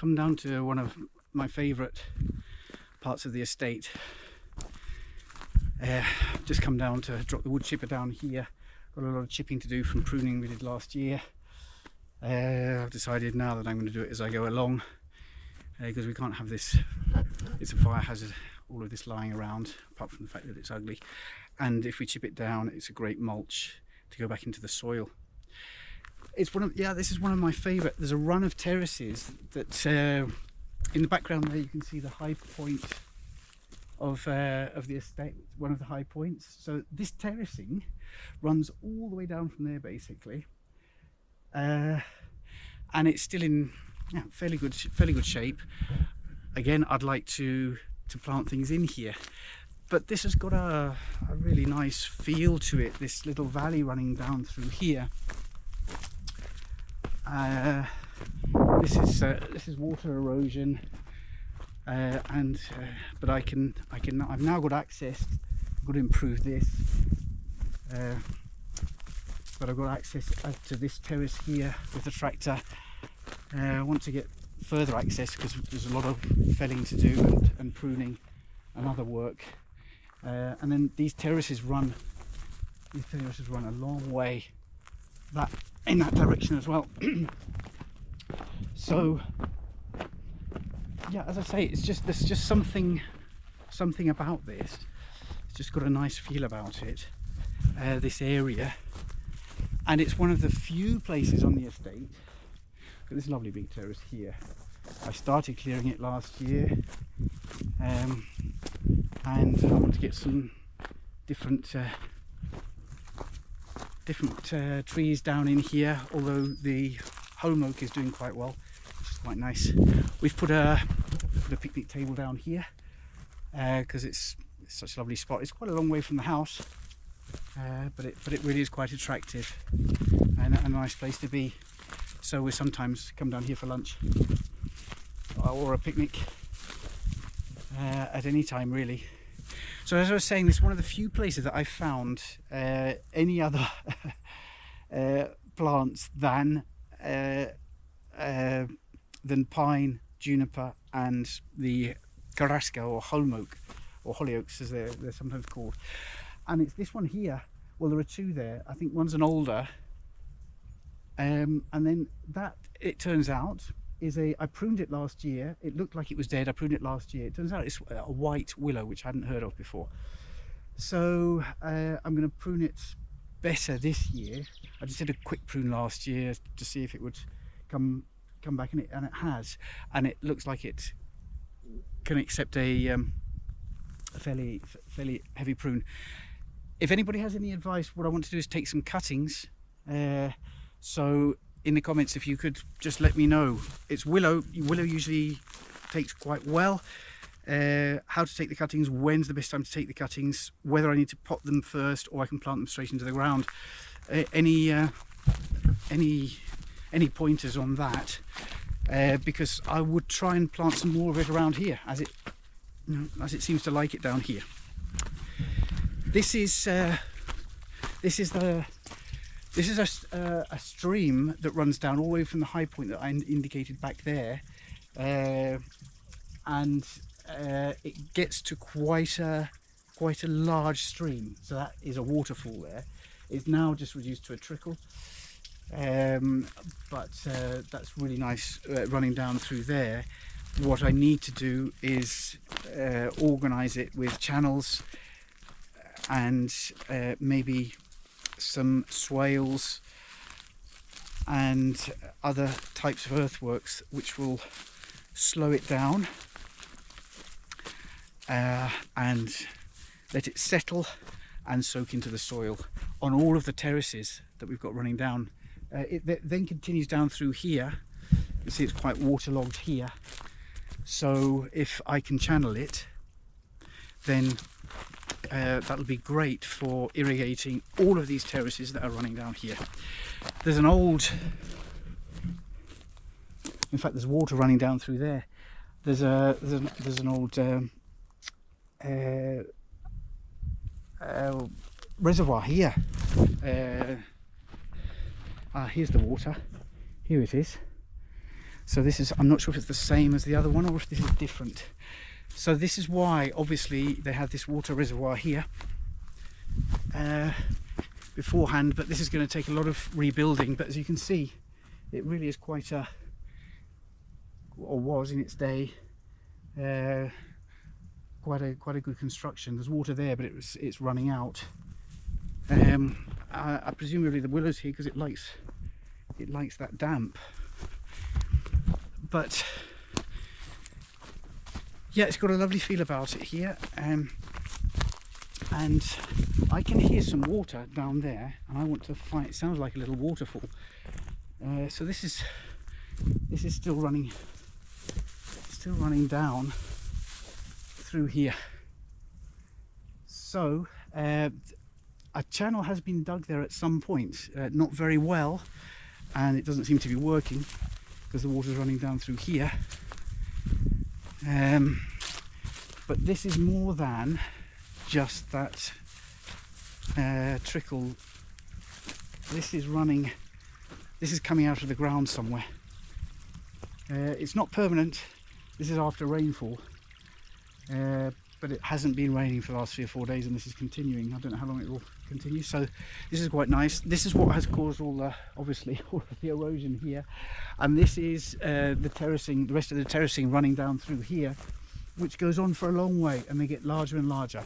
come down to one of my favourite parts of the estate. Just come down to drop the wood chipper down here. Got a lot of chipping to do from pruning we did last year. I've decided now that I'm going to do it as I go along, because we can't have this, it's a fire hazard, all of this lying around, apart from the fact that it's ugly. And if we chip it down, it's a great mulch to go back into the soil. It's one of, yeah, this is one of my favourite. There's a run of terraces that in the background there you can see the high point of the estate, one of the high points. So this terracing runs all the way down from there basically, and it's still in fairly good shape. Again, I'd like to plant things in here, but this has got a really nice feel to it, this little valley running down through here. This is water erosion, but I've now got access. I've got to improve this, but I've got access to this terrace here with the tractor. I want to get further access because there's a lot of felling to do and pruning and other work. And then these terraces run a long way in that direction as well. So yeah, as I say, there's just something about this. It's just got a nice feel about it, this area, and it's one of the few places on the estate. Look at this lovely big terrace here. I started clearing it last year, and I want to get some different trees down in here, although the home oak is doing quite well, which is quite nice. We've put a picnic table down here because it's such a lovely spot. It's quite a long way from the house, but it really is quite attractive and a nice place to be. So we sometimes come down here for lunch or a picnic at any time really. So as I was saying, this is one of the few places that I found any other plants than pine, juniper and the carrasca or holm oak, or hollyoaks as they're sometimes called. And it's this one here. Well, there are two there. I think one's an older, and then that, it turns out, is I pruned it last year. It looked like it was dead. I pruned it last year. It turns out it's a white willow, which I hadn't heard of before. So I'm going to prune it better this year. I just did a quick prune last year to see if it would come back, and it has, and it looks like it can accept a fairly heavy prune. If anybody has any advice, what I want to do is take some cuttings. So in the comments, if you could just let me know. It's willow. Willow usually takes quite well. How to take the cuttings, when's the best time to take the cuttings, whether I need to pot them first or I can plant them straight into the ground. Any pointers on that? Because I would try and plant some more of it around here, as it seems to like it down here. This is a stream that runs down all the way from the high point that I indicated back there, and it gets to quite a large stream. So that is a waterfall there. It's now just reduced to a trickle, but that's really nice running down through there. What I need to do is organise it with channels and maybe some swales and other types of earthworks which will slow it down and let it settle and soak into the soil on all of the terraces that we've got running down. It then continues down through here. You see it's quite waterlogged here, so if I can channel it, then that'll be great for irrigating all of these terraces that are running down here. There's an old, in fact there's water running down through there. There's an old reservoir here. Here's the water. Here it is. So this is, I'm not sure if it's the same as the other one or if this is different. So this is why obviously they have this water reservoir here beforehand, but this is going to take a lot of rebuilding. But as you can see, it really is quite a, or was in its day, quite a good construction. There's water there, but it's running out. Presumably the willow's here because it likes that damp. But yeah, it's got a lovely feel about it here, and I can hear some water down there, and I want to find, it sounds like a little waterfall. So this is still running down through here. So a channel has been dug there at some point, not very well, and it doesn't seem to be working because the water's running down through here. But this is more than just that trickle. This is coming out of the ground somewhere. It's not permanent. This is after rainfall, but it hasn't been raining for the last 3 or 4 days, and this is continuing. I don't know how long it will continue. So this is quite nice. This is what has caused obviously all of the erosion here, and this is the terracing, the rest of the terracing running down through here, which goes on for a long way, and they get larger and larger.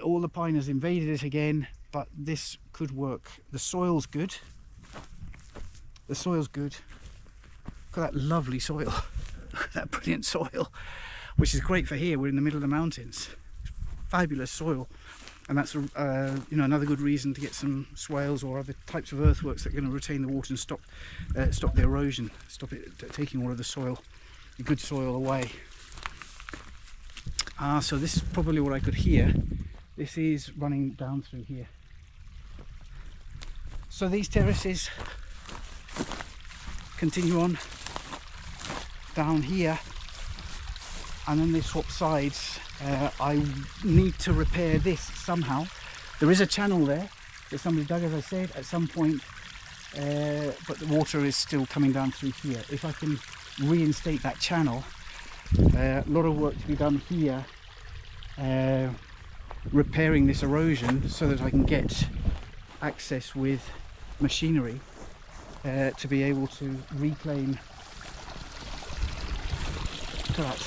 All the pine has invaded it again, but this could work. The soil's good. The soil's good. Look at that lovely soil. Look at that brilliant soil, which is great for here. We're in the middle of the mountains. Fabulous soil, and that's you know, another good reason to get some swales or other types of earthworks that are going to retain the water and stop the erosion, stop it taking all of the soil, the good soil away. So this is probably what I could hear. This is running down through here. So these terraces continue on down here, and then they swap sides. I need to repair this somehow. There is a channel there that somebody dug, as I said, at some point, but the water is still coming down through here. If I can reinstate that channel, a lot of work to be done here, repairing this erosion so that I can get access with machinery to be able to reclaim. Look at that.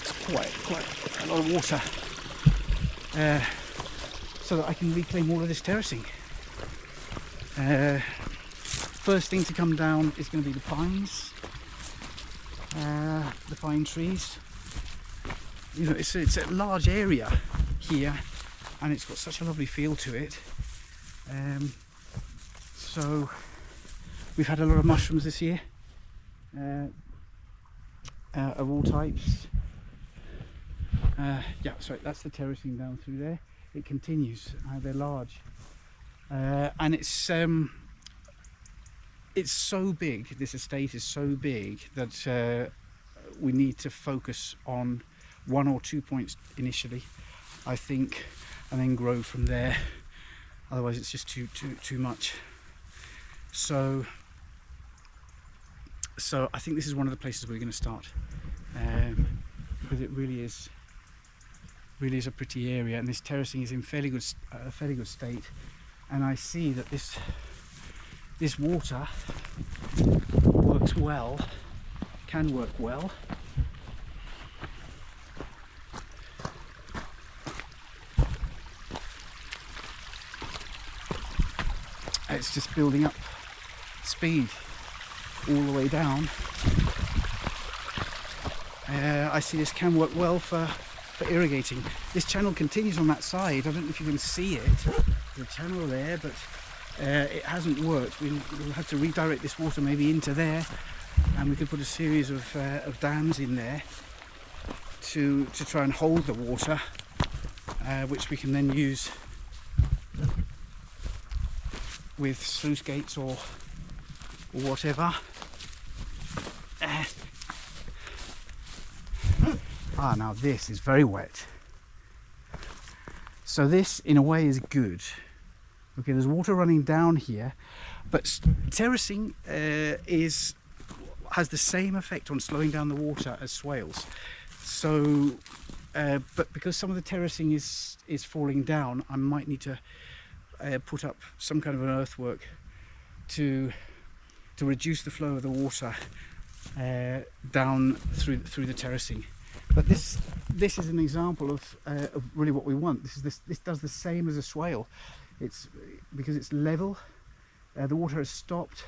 It's quite a lot of water, so that I can reclaim all of this terracing. First thing to come down is going to be the pines, the pine trees. You know, it's a large area here, and it's got such a lovely feel to it. So we've had a lot of mushrooms this year, of all types. Yeah, sorry, that's the terracing down through there. It continues. They're large, and it's so big. This estate is so big that we need to focus on 1 or 2 points initially, I think, and then grow from there. Otherwise, it's just too much. So I think this is one of the places we're going to start, because it really is a pretty area, and this terracing is in fairly good state. And I see that this water works well, can work well. It's just building up speed all the way down. I see this can work well for irrigating. This channel continues on that side. I don't know if you can see it. There's a channel there, but it hasn't worked. We'll have to redirect this water maybe into there, and we could put a series of dams in there to try and hold the water, which we can then use with sluice gates or whatever. Now this is very wet. So this in a way is good. Okay, there's water running down here, but terracing is has the same effect on slowing down the water as swales. So, but because some of the terracing is falling down, I might need to put up some kind of an earthwork to reduce the flow of the water down through the terracing. But this is an example of really what we want. This does the same as a swale. It's because it's level. The water has stopped.